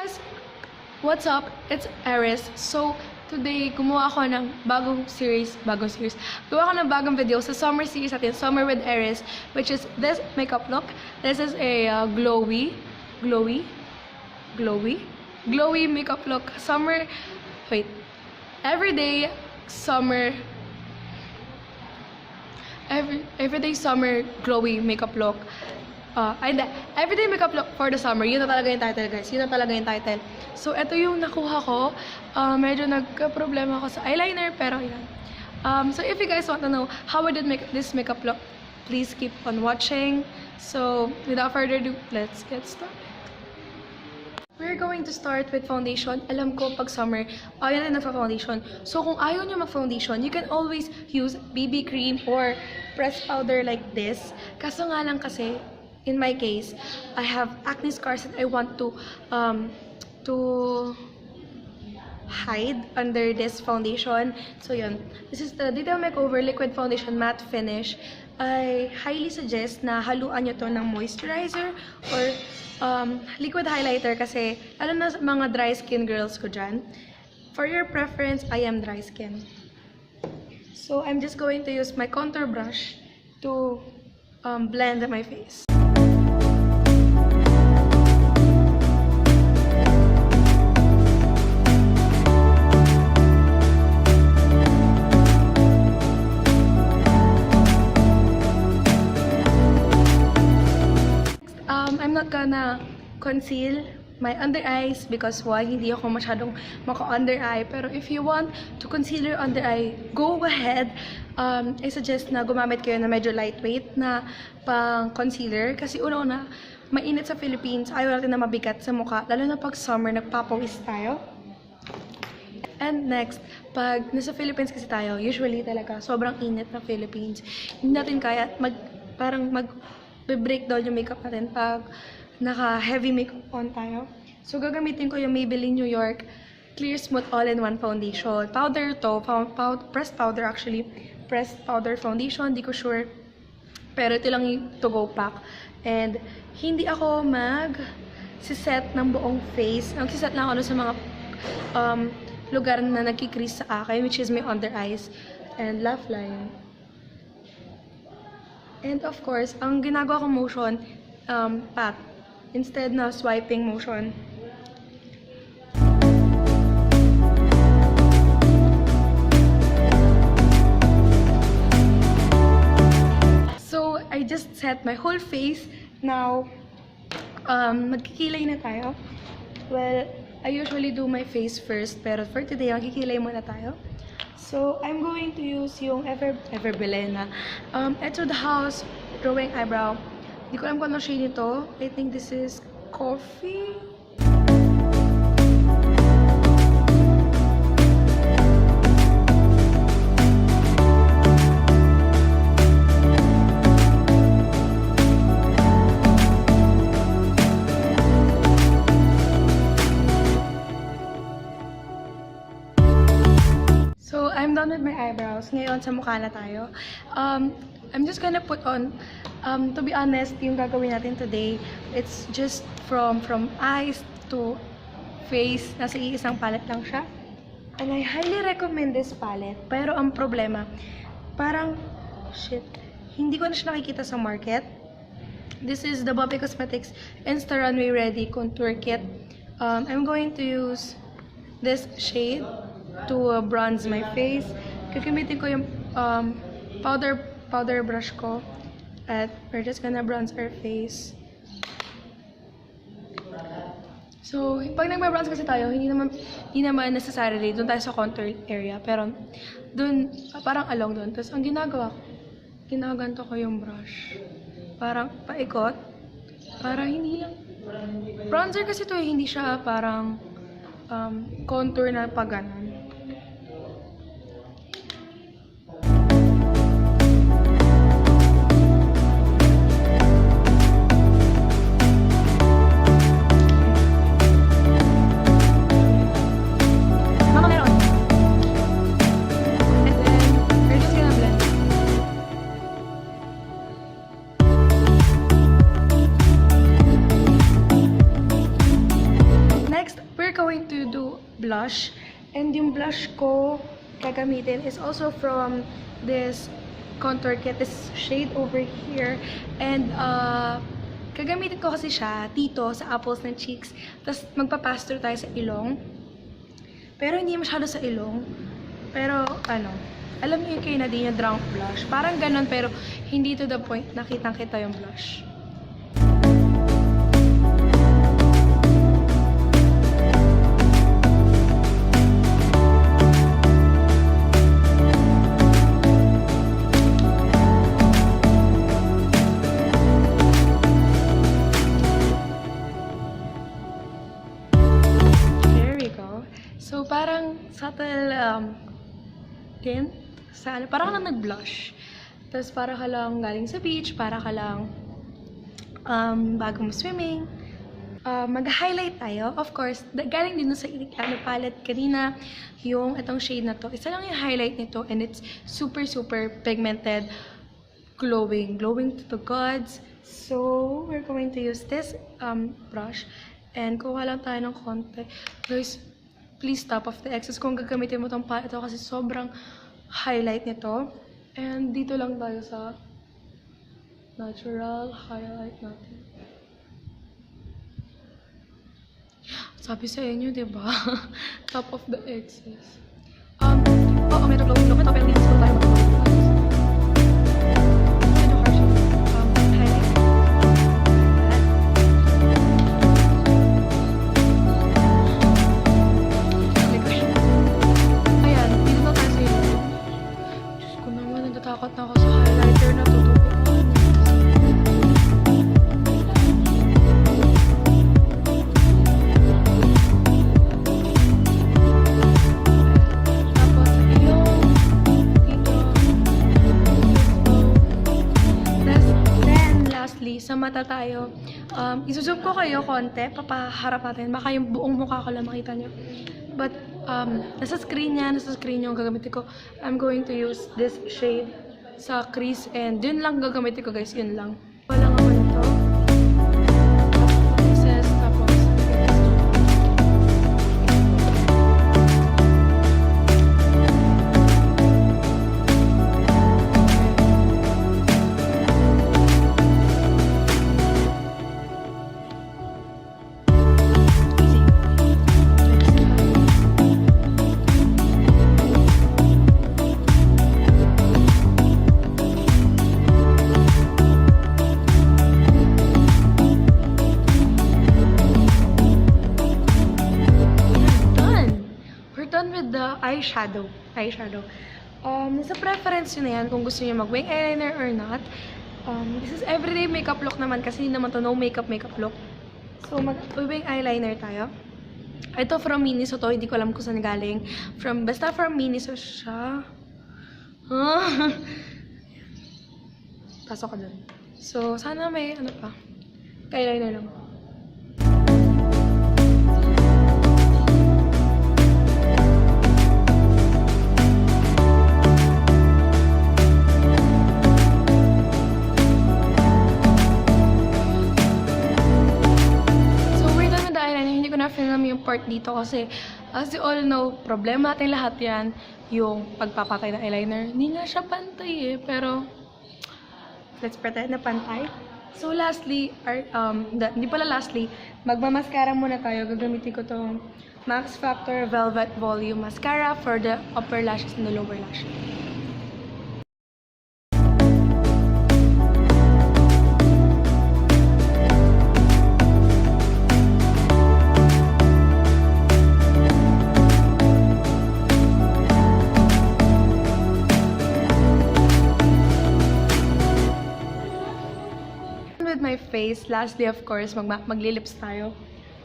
Guys, what's up? It's Eris. So, today, gumawa ako ng bagong series. Gumawa ako ng bagong video sa summer series natin, Summer with Eris, which is this makeup look. This is a glowy makeup look. Everyday summer glowy makeup look. Everyday makeup look for the summer. Yun na talaga yung title, guys. Yun na talaga yung title. So, ito yung nakuha ko. Medyo nagka-problema ako sa eyeliner, pero yan. So, if you guys want to know how I did make this makeup look, please keep on watching. So, without further ado, let's get started. We're going to start with foundation. Alam ko, pag summer, ayaw na nagpa-foundation. So, kung ayaw nyo mag-foundation, you can always use BB cream or pressed powder like this. Kaso nga lang kasi, in my case, I have acne scars that I want to hide under this foundation. So yun, this is the Detail Makeover Liquid Foundation Matte Finish. I highly suggest na haluan nyo to ng moisturizer or liquid highlighter kasi lalo na sa mga dry skin girls ko dyan. For your preference, I am dry skin. So I'm just going to use my contour brush to blend my face. I'm not gonna conceal my under eyes because why? Hindi ako masyadong maka-under eye. Pero if you want to conceal your under eye, go ahead. I suggest na gumamit kayo na medyo lightweight na pang concealer. Kasi una-una, mainit sa Philippines. Ayaw natin na mabigat sa mukha. Lalo na pag summer, nagpapawis tayo. And next, pag nasa Philippines kasi tayo, usually talaga, sobrang init na Philippines. Hindi natin kaya mag-breakdown yung makeup natin pag naka-heavy makeup on tayo. So, gagamitin ko yung Maybelline New York Clear Smooth All-in-One Foundation. Powder to, pressed powder actually. Pressed powder foundation, di ko sure. Pero ito lang yung to-go pack. And hindi ako mag-set ng buong face. Mag-set lang ako sa mga lugar na nagkikrease sa akin, which is my under eyes and laugh line. And of course, ang ginagawa kong motion, pat, instead na swiping motion. So, I just set my whole face. Now, magkikilay na tayo. Well, I usually do my face first, pero for today, magkikilay muna tayo. So, I'm going to use yung Maybeline na Etude House Drawing Eyebrow. Hindi ko alam kung ano shade nito. I think this is coffee. So, I'm done with my eyebrows. Ngayon, sa mukha na tayo. I'm just gonna put on, to be honest, yung gagawin natin today, it's just from eyes to face. Nasa iisang palette lang siya. And I highly recommend this palette. Pero ang problema, parang, hindi ko na siya nakikita sa market. This is the Bobbie Cosmetics Insta Runway Ready Contour Kit. I'm going to use this shade to bronze my face. Gagamitin ko yung powder brush ko at we're just gonna bronze our face. So, pag nagba-bronze kasi tayo, hindi naman necessarily doon tayo sa contour area, pero doon, parang along doon. Tapos, ang ginagawa ko, ginaganto ko yung brush. Parang paikot. Parang hindi lang. Bronzer kasi to, hindi siya parang contour na paganon. next, we're going to do blush. And yung blush ko gagamitin is also from this contour kit, this shade over here. And gagamitin ko kasi siya dito sa apples ng cheeks. Tapos magpa-pass through tayo sa ilong. Pero hindi masyado sa ilong. Pero alam niyo yung kay Nadine yung drunk blush. Parang ganun pero hindi to the point na kitang-kita yung blush. So, parang subtle tint. Parang ka lang nag-blush. Tapos, para ka lang galing sa beach. Para ka lang bagong swimming. Mag-highlight tayo. Of course, galing din sa palette kanina yung itong shade na to. Isa lang yung highlight nito. And it's super, super pigmented. Glowing. Glowing to the gods. So, we're going to use this brush. And kuha lang tayo ng konti. Guys, please top off the excess kung gagamitin mo itong palette ito kasi sobrang highlight nito. And dito lang tayo sa natural highlight natin. Sabi sa inyo, diba? Top of the excess. May glowing look ito pero hindi mas tayo mag-glowing. Sa mata tayo. Isusum ko kayo konti, papaharap natin. Baka yung buong mukha ko lang makita nyo. But, nasa screen yung gagamitin ko. I'm going to use this shade sa crease and yun lang gagamitin ko guys, yun lang. Wala nga man ito. Eyeshadow. Nasa preference yun na yan kung gusto niyo mag-wing eyeliner or not. This is everyday makeup look naman kasi hindi naman to no makeup look. So mag-wing eyeliner tayo. Ito from Miniso to, hindi ko alam kung saan galing. Basta from Miniso siya. Pasok ka dun. So sana may pa. Eyeliner lang. Film yung part dito kasi as you all know, problema natin lahat yan yung pagpapatay ng eyeliner. Hindi nga siya pantay pero let's pretend na pantay. So lastly, hindi pala lastly, magmamaskara muna tayo. Gagamitin ko tong Max Factor Velvet Volume Mascara for the upper lashes and the lower lashes. My face. Lastly, of course, magli-lips tayo.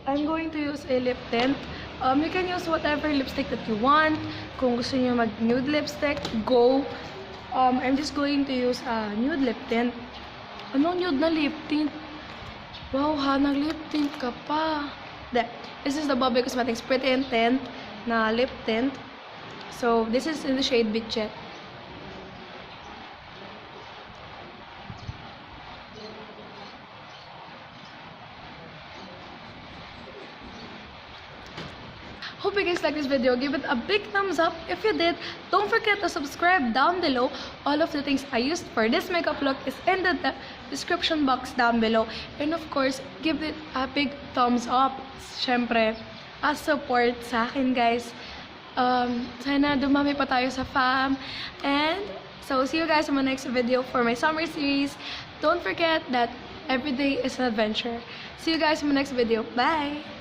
I'm going to use a lip tint. You can use whatever lipstick that you want. Kung gusto niyo mag-nude lipstick, go. I'm just going to use a nude lip tint. Anong nude na lip tint? Wow, nag-lip tint ka pa. This is the Bobbie Cosmetics Pretty and Tint na lip tint. So, this is in the shade Bitchet. Hope you guys like this video. Give it a big thumbs up if you did. Don't forget to subscribe down below. All of the things I used for this makeup look is in the description box down below. And of course, give it a big thumbs up. Syempre, as support sa akin, guys. Sana dumami pa tayo sa fam. And so, see you guys in my next video for my summer series. Don't forget that every day is an adventure. See you guys in my next video. Bye!